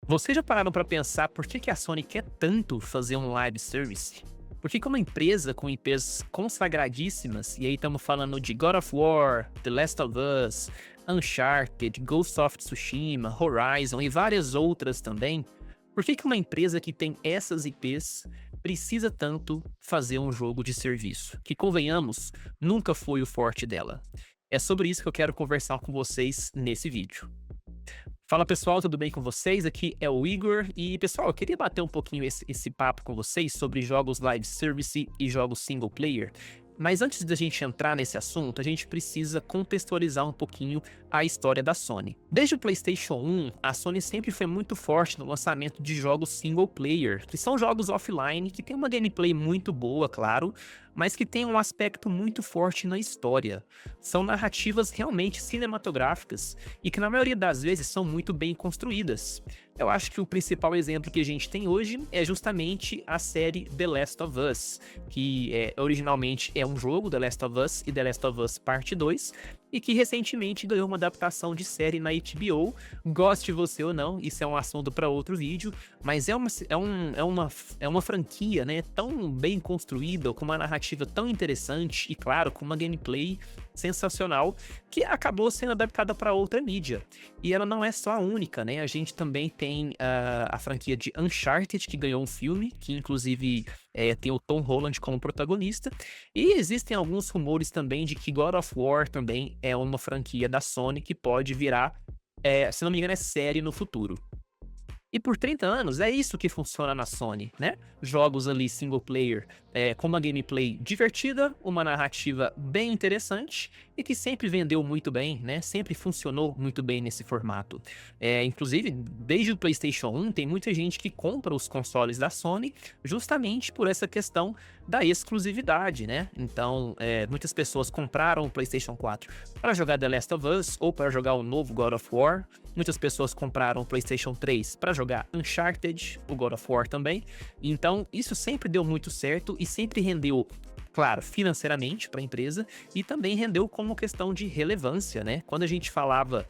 Vocês já pararam para pensar por que a Sony quer tanto fazer um live service? Por que uma empresa com IPs consagradíssimas, e aí estamos falando de God of War, The Last of Us, Uncharted, Ghost of Tsushima, Horizon e várias outras também, por que uma empresa que tem essas IPs precisa tanto fazer um jogo de serviço? Que, convenhamos, nunca foi o forte dela. É sobre isso que eu quero conversar com vocês nesse vídeo. Fala pessoal, tudo bem com vocês? Aqui é o Igor e pessoal, eu queria bater um pouquinho esse papo com vocês sobre jogos live service e jogos single player. Mas antes da gente entrar nesse assunto, a gente precisa contextualizar um pouquinho a história da Sony. Desde o PlayStation 1, a Sony sempre foi muito forte no lançamento de jogos single player, que são jogos offline que tem uma gameplay muito boa, claro, mas que tem um aspecto muito forte na história. São narrativas realmente cinematográficas e que na maioria das vezes são muito bem construídas. Eu acho que o principal exemplo que a gente tem hoje é justamente a série The Last of Us, que originalmente é um jogo, The Last of Us e The Last of Us Parte 2, e que recentemente ganhou uma adaptação de série na HBO. Goste você ou não, isso é um assunto para outro vídeo, mas é uma franquia, né, tão bem construída, com uma narrativa tão interessante e, claro, com uma gameplay sensacional, que acabou sendo adaptada para outra mídia. E ela não é só a única, né? A gente também tem a franquia de Uncharted, que ganhou um filme, que inclusive tem o Tom Holland como protagonista. E existem alguns rumores também de que God of War também é uma franquia da Sony que pode virar, se não me engano, é série no futuro. E por 30 anos é isso que funciona na Sony, né? Jogos ali single player com uma gameplay divertida, uma narrativa bem interessante e que sempre vendeu muito bem, né? Sempre funcionou muito bem nesse formato. Inclusive, desde o PlayStation 1 tem muita gente que compra os consoles da Sony justamente por essa questão da exclusividade, né? Então, muitas pessoas compraram o PlayStation 4 para jogar The Last of Us ou para jogar o novo God of War. Muitas pessoas compraram o PlayStation 3 para jogar Uncharted, o God of War também. Então, isso sempre deu muito certo e sempre rendeu, claro, financeiramente para a empresa e também rendeu como questão de relevância, né? Quando a gente falava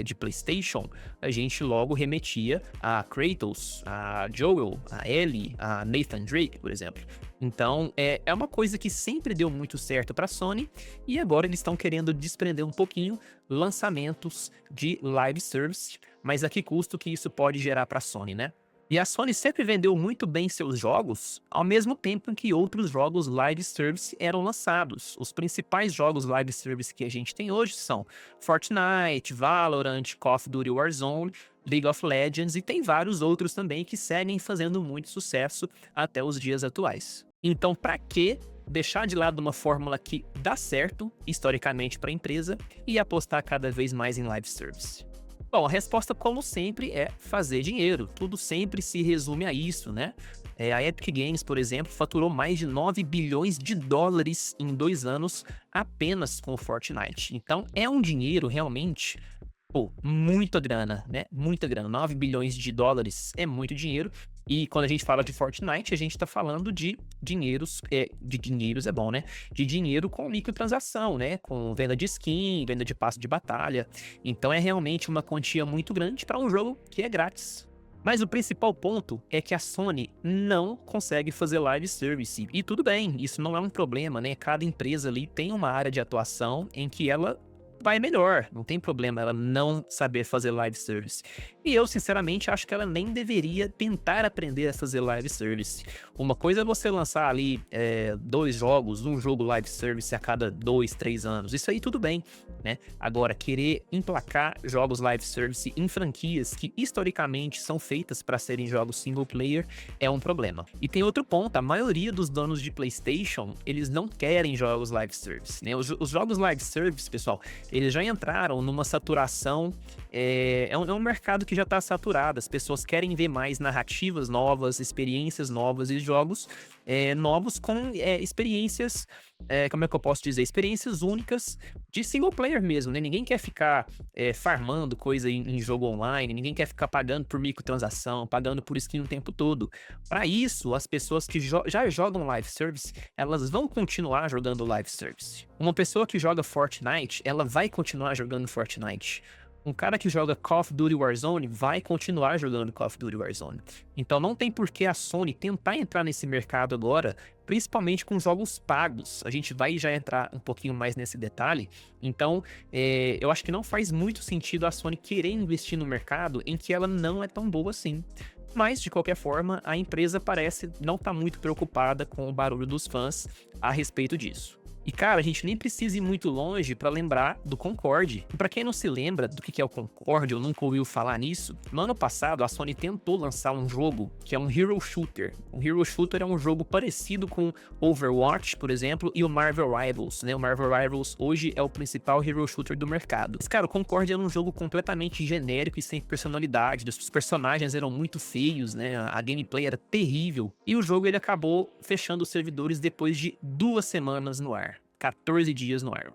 de PlayStation, a gente logo remetia a Kratos, a Joel, a Ellie, a Nathan Drake, por exemplo. Então, é uma coisa que sempre deu muito certo para a Sony e agora eles estão querendo desprender um pouquinho lançamentos de live service, mas a que custo que isso pode gerar para a Sony, né? E a Sony sempre vendeu muito bem seus jogos, ao mesmo tempo em que outros jogos live service eram lançados. Os principais jogos live service que a gente tem hoje são Fortnite, Valorant, Call of Duty Warzone, League of Legends e tem vários outros também que seguem fazendo muito sucesso até os dias atuais. Então, para que deixar de lado uma fórmula que dá certo historicamente para a empresa e apostar cada vez mais em live service? Bom, a resposta, como sempre, é fazer dinheiro. Tudo sempre se resume a isso, né? A Epic Games, por exemplo, faturou mais de 9 bilhões de dólares em 2 anos apenas com o Fortnite. Então, é um dinheiro realmente, muita grana, né? Muita grana. 9 bilhões de dólares é muito dinheiro. E quando a gente fala de Fortnite, a gente tá falando de dinheiros, de dinheiros é bom, né? De dinheiro com microtransação, né? Com venda de skin, venda de passe de batalha. Então é realmente uma quantia muito grande para um jogo que é grátis. Mas o principal ponto é que a Sony não consegue fazer live service. E tudo bem, isso não é um problema, né? Cada empresa ali tem uma área de atuação em que ela vai melhor, não tem problema ela não saber fazer live service. E eu, sinceramente, acho que ela nem deveria tentar aprender a fazer live service. Uma coisa é você lançar ali 2 jogos, um jogo live service a cada 2, 3 anos. Isso aí tudo bem, né? Agora, querer emplacar jogos live service em franquias que historicamente são feitas para serem jogos single player é um problema. E tem outro ponto, a maioria dos donos de PlayStation, eles não querem jogos live service, né? Os jogos live service, pessoal, eles já entraram numa saturação, é um mercado que já está saturado, as pessoas querem ver mais narrativas novas, experiências novas e jogos novos com experiências, como é que eu posso dizer, experiências únicas de single player mesmo, né? Ninguém quer ficar farmando coisa em jogo online, ninguém quer ficar pagando por microtransação, pagando por skin o tempo todo. Para isso, as pessoas que já jogam live service, elas vão continuar jogando live service. Uma pessoa que joga Fortnite, ela vai continuar jogando Fortnite. Um cara que joga Call of Duty Warzone vai continuar jogando Call of Duty Warzone. Então não tem por que a Sony tentar entrar nesse mercado agora, principalmente com jogos pagos. A gente vai já entrar um pouquinho mais nesse detalhe. Então, eu acho que não faz muito sentido a Sony querer investir no mercado em que ela não é tão boa assim. Mas, de qualquer forma, a empresa parece não estar muito preocupada com o barulho dos fãs a respeito disso. E, cara, a gente nem precisa ir muito longe para lembrar do Concorde. E para quem não se lembra do que é o Concorde ou nunca ouviu falar nisso, no ano passado a Sony tentou lançar um jogo que é um Hero Shooter. Um Hero Shooter é um jogo parecido com Overwatch, por exemplo, e o Marvel Rivals, né? O Marvel Rivals hoje é o principal Hero Shooter do mercado. Mas, cara, o Concorde era um jogo completamente genérico e sem personalidade. Os personagens eram muito feios, né? A gameplay era terrível. E o jogo ele acabou fechando os servidores depois de 2 semanas no ar. 14 dias no ar.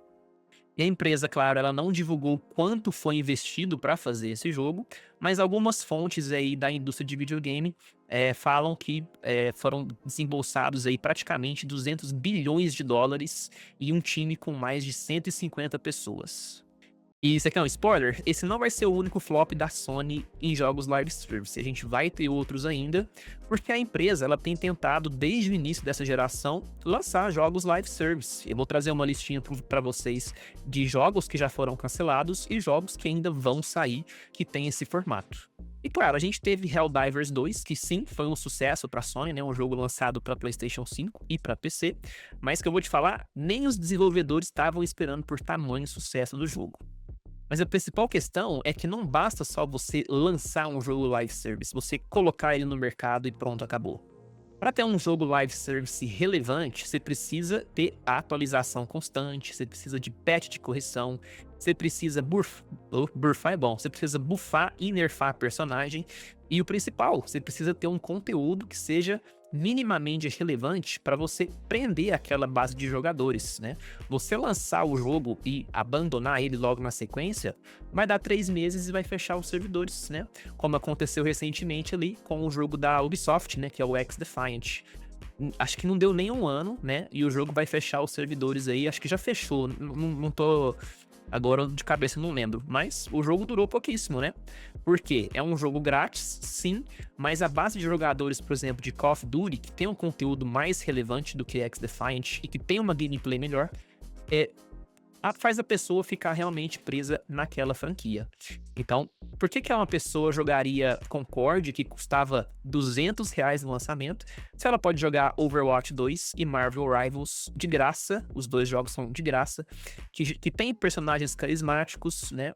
E a empresa, claro, ela não divulgou quanto foi investido para fazer esse jogo, mas algumas fontes aí da indústria de videogame falam que foram desembolsados aí praticamente 200 bilhões de dólares e um time com mais de 150 pessoas. E isso aqui é um spoiler, esse não vai ser o único flop da Sony em jogos live service, a gente vai ter outros ainda, porque a empresa ela tem tentado desde o início dessa geração lançar jogos live service. Eu vou trazer uma listinha para vocês de jogos que já foram cancelados e jogos que ainda vão sair que tem esse formato. E claro, a gente teve Helldivers 2, que sim, foi um sucesso para a Sony, né? Um jogo lançado para PlayStation 5 e para PC, mas que eu vou te falar, nem os desenvolvedores estavam esperando por tamanho sucesso do jogo. Mas a principal questão é que não basta só você lançar um jogo live service, você colocar ele no mercado e pronto, acabou. Para ter um jogo live service relevante, você precisa ter atualização constante, você precisa de patch de correção, você precisa burfar é bom, você precisa buffar e nerfar personagem, e o principal, você precisa ter um conteúdo que seja minimamente relevante para você prender aquela base de jogadores, né? Você lançar o jogo e abandonar ele logo na sequência, vai dar 3 meses e vai fechar os servidores, né? Como aconteceu recentemente ali com o jogo da Ubisoft, né? Que é o X-Defiant. Acho que não deu nem um ano, né? E o jogo vai fechar os servidores aí, acho que já fechou, não tô... Agora, de cabeça, não lembro. Mas o jogo durou pouquíssimo, né? Porque é um jogo grátis, sim. Mas a base de jogadores, por exemplo, de Call of Duty, que tem um conteúdo mais relevante do que X-Defiant e que tem uma gameplay melhor, faz a pessoa ficar realmente presa naquela franquia. Então, por que uma pessoa jogaria Concorde, que custava R$200 no lançamento, se ela pode jogar Overwatch 2 e Marvel Rivals de graça? Os dois jogos são de graça, que tem personagens carismáticos, né?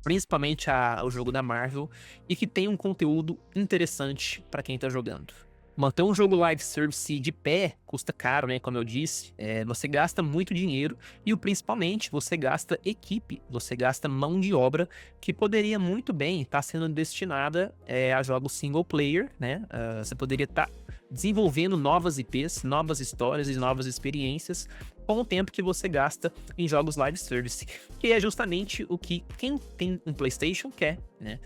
Principalmente o jogo da Marvel, e que tem um conteúdo interessante para quem tá jogando. Manter um jogo live service de pé custa caro, né? Como eu disse, você gasta muito dinheiro e, principalmente, você gasta equipe, você gasta mão de obra que poderia muito bem estar sendo destinada a jogos single player, né? Você poderia estar desenvolvendo novas IPs, novas histórias e novas experiências com o tempo que você gasta em jogos live service, que é justamente o que quem tem um PlayStation quer, né?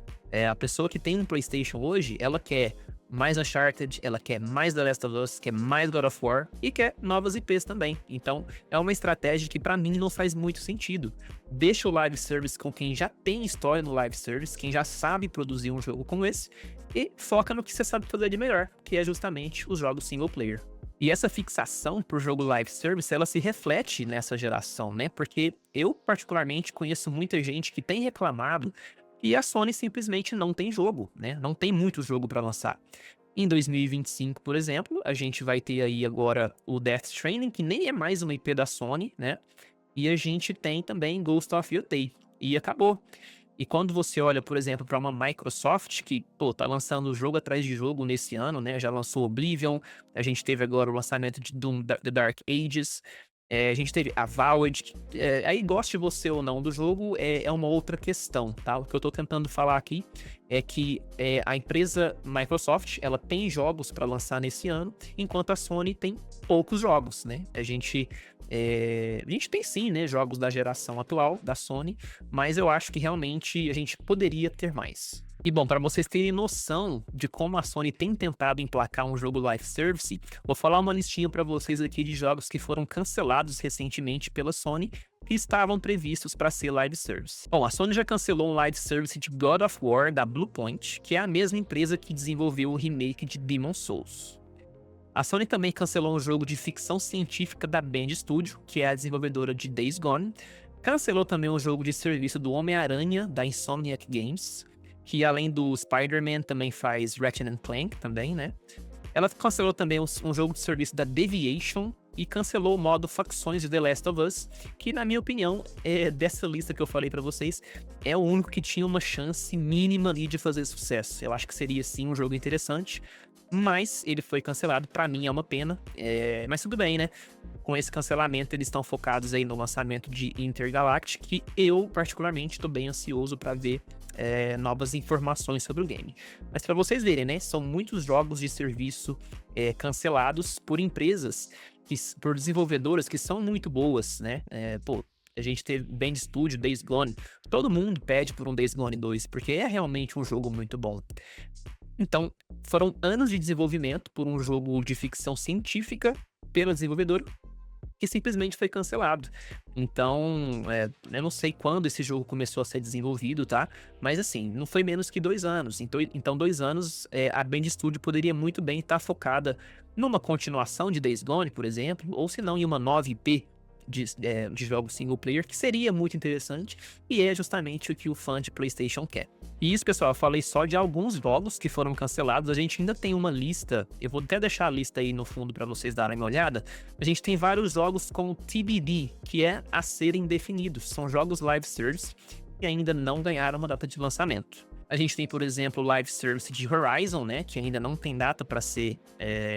A pessoa que tem um PlayStation hoje, ela quer mais Uncharted, ela quer mais The Last of Us, quer mais God of War e quer novas IPs também. Então, é uma estratégia que pra mim não faz muito sentido. Deixa o live service com quem já tem história no live service, quem já sabe produzir um jogo como esse, e foca no que você sabe fazer de melhor, que é justamente os jogos single player. E essa fixação por jogo live service, ela se reflete nessa geração, né? Porque eu, particularmente, conheço muita gente que tem reclamado e a Sony simplesmente não tem jogo, né? Não tem muito jogo para lançar. Em 2025, por exemplo, a gente vai ter aí agora o Death Stranding, que nem é mais uma IP da Sony, né? E a gente tem também Ghost of Yotei. E acabou. E quando você olha, por exemplo, para uma Microsoft, que, tá lançando jogo atrás de jogo nesse ano, né? Já lançou Oblivion, a gente teve agora o lançamento de Doom The Dark Ages, a gente teve a Valve, aí goste você ou não do jogo, é uma outra questão, tá? O que eu tô tentando falar aqui é que a empresa Microsoft, ela tem jogos para lançar nesse ano, enquanto a Sony tem poucos jogos, né? A gente tem sim, né, jogos da geração atual da Sony, mas eu acho que realmente a gente poderia ter mais. E bom, para vocês terem noção de como a Sony tem tentado emplacar um jogo live service, vou falar uma listinha para vocês aqui de jogos que foram cancelados recentemente pela Sony que estavam previstos para ser live service. Bom, a Sony já cancelou um live service de God of War da Bluepoint, que é a mesma empresa que desenvolveu o remake de Demon's Souls. A Sony também cancelou um jogo de ficção científica da Band Studio, que é a desenvolvedora de Days Gone. Cancelou também um jogo de serviço do Homem-Aranha, da Insomniac Games, que além do Spider-Man também faz Ratchet & Clank também, né? Ela cancelou também um jogo de serviço da Deviation e cancelou o modo facções de The Last of Us, que na minha opinião, dessa lista que eu falei pra vocês, é o único que tinha uma chance mínima ali de fazer sucesso. Eu acho que seria sim um jogo interessante, mas ele foi cancelado. Pra mim é uma pena, mas tudo bem, né? Com esse cancelamento, eles estão focados aí no lançamento de Intergalactic, que eu, particularmente, tô bem ansioso pra ver novas informações sobre o game. Mas pra vocês verem, né? São muitos jogos de serviço cancelados por empresas, por desenvolvedoras que são muito boas, né? A gente teve Band Studio, Days Gone. Todo mundo pede por um Days Gone 2, porque é realmente um jogo muito bom. Então, foram anos de desenvolvimento por um jogo de ficção científica pela desenvolvedora, que simplesmente foi cancelado. Então, eu não sei quando esse jogo começou a ser desenvolvido, tá? Mas assim, não foi menos que 2 anos. Então 2 anos, a Band Studio poderia muito bem estar focada numa continuação de Days Gone, por exemplo, ou se não em uma nova IP de jogos single player, que seria muito interessante, e é justamente o que o fã de PlayStation quer. E isso, pessoal, eu falei só de alguns jogos que foram cancelados. A gente ainda tem uma lista, eu vou até deixar a lista aí no fundo para vocês darem uma olhada. A gente tem vários jogos com TBD, que é a serem definidos. São jogos live service que ainda não ganharam uma data de lançamento. A gente tem, por exemplo, o live service de Horizon, né, que ainda não tem data para ser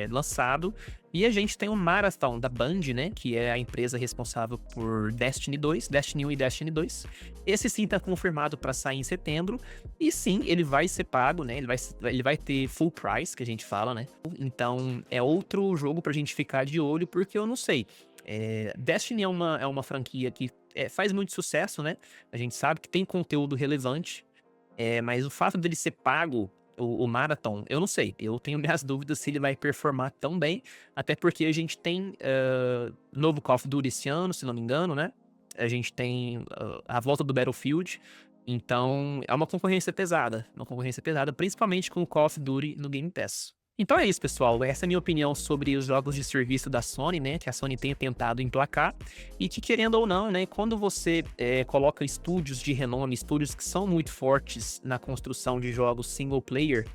lançado. E a gente tem o Marathon da Band, né, que é a empresa responsável por Destiny 2, Destiny 1 e Destiny 2. Esse sim tá confirmado para sair em setembro. E sim, ele vai ser pago, né, ele vai ter full price, que a gente fala, né. Então é outro jogo pra gente ficar de olho, porque eu não sei. Destiny é uma franquia que faz muito sucesso, né. A gente sabe que tem conteúdo relevante. Mas o fato dele ser pago, o Marathon, eu não sei. Eu tenho minhas dúvidas se ele vai performar tão bem. Até porque a gente tem novo Call of Duty esse ano, se não me engano, né? A gente tem a volta do Battlefield. Então, é uma concorrência pesada. Uma concorrência pesada, principalmente com o Call of Duty no Game Pass. Então é isso, pessoal. Essa é a minha opinião sobre os jogos de serviço da Sony, né? Que a Sony tem tentado emplacar. E que, querendo ou não, né? Quando você coloca estúdios de renome, estúdios que são muito fortes na construção de jogos single player,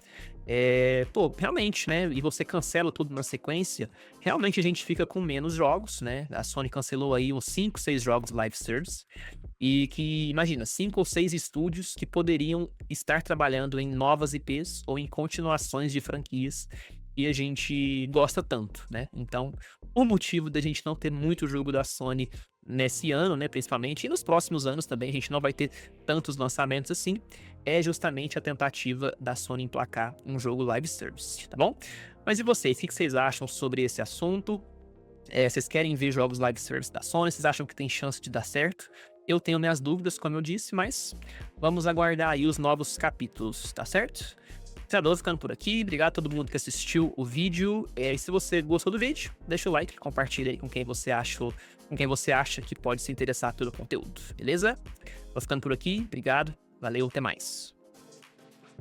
realmente, né? E você cancela tudo na sequência, realmente a gente fica com menos jogos, né? A Sony cancelou aí uns 5, 6 jogos live service. E que, imagina, 5 ou 6 estúdios que poderiam estar trabalhando em novas IPs ou em continuações de franquias que a gente gosta tanto, né? Então, o motivo da gente não ter muito jogo da Sony nesse ano, né, principalmente, e nos próximos anos também, a gente não vai ter tantos lançamentos assim, é justamente a tentativa da Sony emplacar um jogo live service, tá bom? Mas e vocês, o que vocês acham sobre esse assunto? Vocês querem ver jogos live service da Sony? Vocês acham que tem chance de dar certo? Eu tenho minhas dúvidas, como eu disse, mas vamos aguardar aí os novos capítulos, tá certo? Vou ficando por aqui, obrigado a todo mundo que assistiu o vídeo. E se você gostou do vídeo, deixa o like, compartilha aí com quem você acha que pode se interessar pelo conteúdo, beleza? Vou ficando por aqui, obrigado, valeu, até mais.